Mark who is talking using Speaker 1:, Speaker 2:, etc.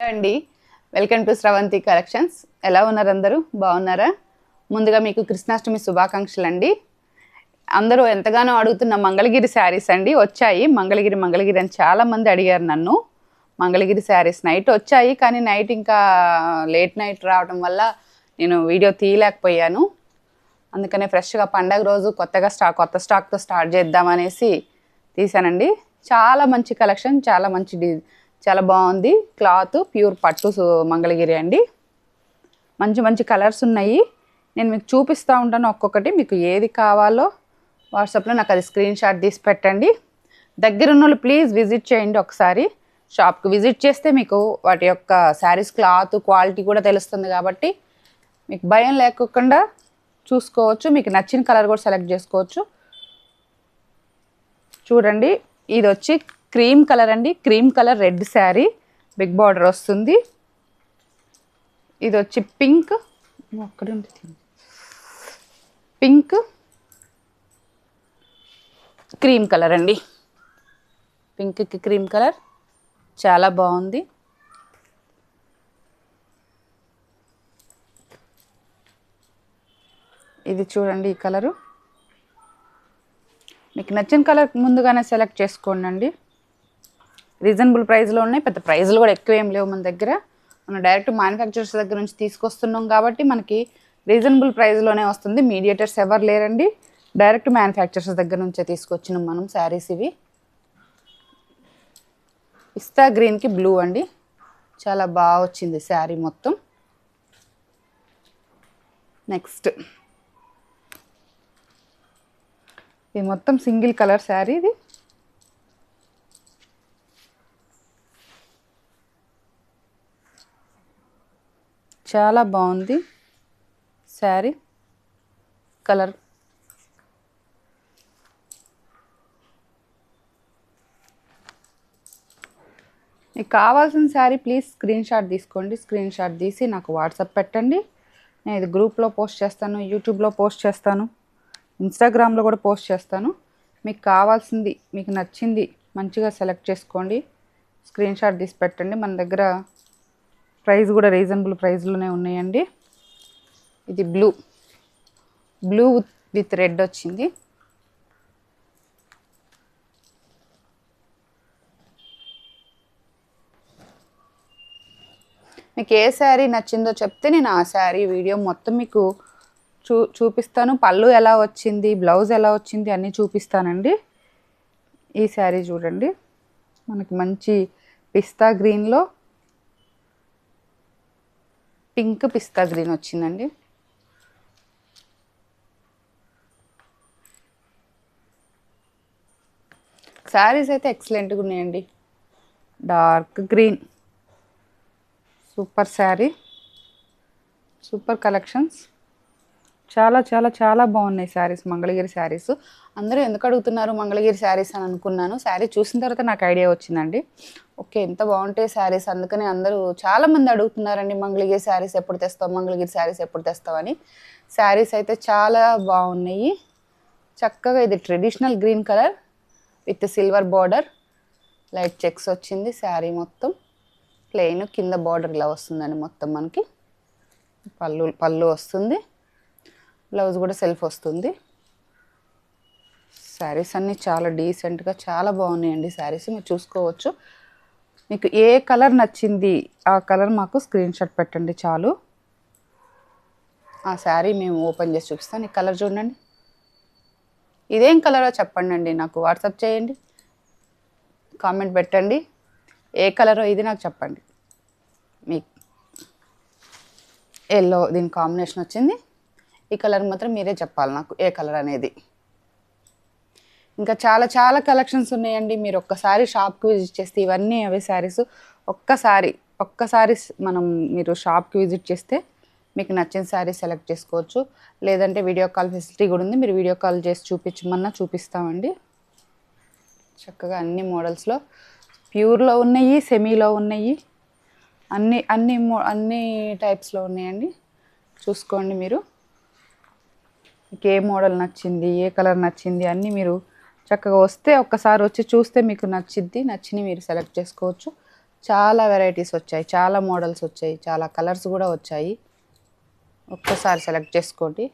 Speaker 1: అండి, welcome to Sravanthi collections. ఎలా ఉన్నారు అందరూ? బాగున్నారా? ముందుగా మీకు కృష్ణాష్టమి శుభాకాంక్షలు అండి. అందరూ ఎంతగానో అడుగుతున్న మంగళగిరి శారీస్ అండి వచ్చాయి. మంగళగిరి అని చాలామంది అడిగారు నన్ను. మంగళగిరి శారీస్ నైట్ వచ్చాయి, కానీ నైట్ ఇంకా లేట్ నైట్ రావడం వల్ల నేను వీడియో తీయలేకపోయాను. అందుకనే ఫ్రెష్గా పండగ రోజు కొత్త స్టాక్తో స్టార్ట్ చేద్దామనేసి తీసానండి. చాలా మంచి కలెక్షన్, చాలా బాగుంది. క్లాత్ ప్యూర్ పట్టు మంగళగిరి అండి. మంచి కలర్స్ ఉన్నాయి. నేను మీకు చూపిస్తూ ఉంటాను ఒక్కొక్కటి. మీకు ఏది కావాలో వాట్సాప్లో నాకు అది స్క్రీన్ షాట్ తీసి పెట్టండి. దగ్గరున్న వాళ్ళు ప్లీజ్ విజిట్ చేయండి. ఒకసారి షాప్కి విజిట్ చేస్తే మీకు వాటి యొక్క శారీస్ క్లాత్ క్వాలిటీ కూడా తెలుస్తుంది. కాబట్టి మీకు భయం లేకుండా చూసుకోవచ్చు. మీకు నచ్చిన కలర్ కూడా సెలెక్ట్ చేసుకోవచ్చు. చూడండి, ఇది వచ్చి క్రీమ్ కలర్ అండి. Cream colour red sari, big border వస్తుంది. ఇది వచ్చి పింక్ క్రీమ్ కలర్ అండి. పింక్కి క్రీమ్ కలర్ చాలా బాగుంది. ఇది చూడండి, ఈ కలరు మీకు నచ్చిన కలర్ ముందుగానే సెలెక్ట్ చేసుకోండి. రీజనబుల్ ప్రైస్లో ఉన్నాయి. పెద్ద ప్రైస్లు కూడా ఎక్కువ ఏం లేవు మన దగ్గర. మనం డైరెక్ట్ మ్యానుఫ్యాక్చరర్స్ దగ్గర నుంచి తీసుకొస్తున్నాం కాబట్టి మనకి రీజనబుల్ ప్రైస్లోనే వస్తుంది. మీడియేటర్స్ ఎవరు లేరండి. డైరెక్ట్ మ్యానుఫ్యాక్చరర్స్ దగ్గర నుంచే తీసుకొచ్చినాం మనం శారీస్. ఇవి పిస్తా గ్రీన్కి బ్లూ అండి. చాలా బాగా వచ్చింది శారీ మొత్తం. నెక్స్ట్ ఇది మొత్తం సింగిల్ కలర్ శారీ. ఇది చాలా బాగుంది శారీ కలర్. మీకు కావాల్సిన శారీ ప్లీజ్ స్క్రీన్ షాట్ తీసుకోండి. స్క్రీన్ షాట్ తీసి నాకు వాట్సాప్ పెట్టండి. నేను ఇది గ్రూప్లో పోస్ట్ చేస్తాను, యూట్యూబ్లో పోస్ట్ చేస్తాను, ఇన్స్టాగ్రామ్లో కూడా పోస్ట్ చేస్తాను. మీకు కావాల్సింది, మీకు నచ్చింది మంచిగా సెలెక్ట్ చేసుకోండి. స్క్రీన్ షాట్ తీసి పెట్టండి. మన దగ్గర ప్రైస్ కూడా రీజనబుల్ ప్రైస్లోనే ఉన్నాయండి. ఇది బ్లూ విత్ రెడ్ వచ్చింది. మీకు ఏ శారీ నచ్చిందో చెప్తే నేను ఆ శారీ వీడియో మొత్తం మీకు చూపిస్తాను. పళ్ళు ఎలా వచ్చింది, బ్లౌజ్ ఎలా వచ్చింది అన్నీ చూపిస్తానండి. ఈ శారీ చూడండి, మనకి మంచి పిస్తా గ్రీన్లో పింక్ పిస్తా గ్రీన్ వచ్చిందండి. శారీస్ అయితే ఎక్సలెంట్గా ఉన్నాయండి. Dark green, super sari, super collections. చాలా బాగున్నాయి శారీస్, మంగళగిరి శారీస్. అందరూ ఎందుకు అడుగుతున్నారు మంగళగిరి శారీస్ అని అనుకున్నాను. శారీ చూసిన తర్వాత నాకు ఐడియా వచ్చిందండి. ఓకే, ఎంత బాగుంటాయి శారీస్. అందుకని అందరూ చాలామంది అడుగుతున్నారండి, మంగళగిరి శారీస్ ఎప్పుడు తెస్తావు, మంగళగిరి శారీస్ ఎప్పుడు తెస్తావు అని. శారీస్ అయితే చాలా బాగున్నాయి. చక్కగా ఇది traditional green colour with silver border, light checks వచ్చింది. శారీ మొత్తం ప్లెయిన్, కింద బార్డర్ ఇలా వస్తుందండి. మొత్తం మనకి పళ్ళు వస్తుంది, బ్లౌజ్ కూడా సెల్ఫ్ వస్తుంది. శారీస్ అన్నీ చాలా డీసెంట్గా చాలా బాగున్నాయండి శారీస్. మీరు చూసుకోవచ్చు. మీకు ఏ కలర్ నచ్చింది ఆ కలర్ మాకు స్క్రీన్ షాట్ పెట్టండి చాలు. ఆ శారీ మేము ఓపెన్ చేసి చూపిస్తాను. ఈ కలర్ చూడండి, ఇదేం కలరో చెప్పండి అండి. నాకు వాట్సాప్ చేయండి, కామెంట్ పెట్టండి. ఏ కలరో ఇది నాకు చెప్పండి. మీకు ఎల్లో దీని కాంబినేషన్ వచ్చింది. ఈ కలర్ మాత్రం మీరే చెప్పాలి నాకు ఏ కలర్ అనేది. ఇంకా చాలా కలెక్షన్స్ ఉన్నాయండి. మీరు ఒక్కసారి షాప్కి విజిట్ చేస్తే ఇవన్నీ అవే శారీస్. ఒక్కసారి మీరు షాప్కి విజిట్ చేస్తే మీకు నచ్చిన శారీ సెలెక్ట్ చేసుకోవచ్చు. లేదంటే వీడియో కాల్ ఫెసిలిటీ కూడా ఉంది. మీరు వీడియో కాల్ చేసి చూపించమన్నా చూపిస్తామండి. చక్కగా అన్ని మోడల్స్లో ప్యూర్లో ఉన్నాయి, సెమీలో ఉన్నాయి, అన్ని టైప్స్లో ఉన్నాయండి. చూసుకోండి మీరు. మీకు ఏ మోడల్ నచ్చింది, ఏ కలర్ నచ్చింది అన్నీ మీరు చక్కగా వస్తే ఒక్కసారి వచ్చి చూస్తే మీకు నచ్చిని మీరు సెలెక్ట్ చేసుకోవచ్చు. చాలా వెరైటీస్ వచ్చాయి, చాలా మోడల్స్ వచ్చాయి, చాలా కలర్స్ కూడా వచ్చాయి. ఒక్కసారి సెలెక్ట్ చేసుకోండి.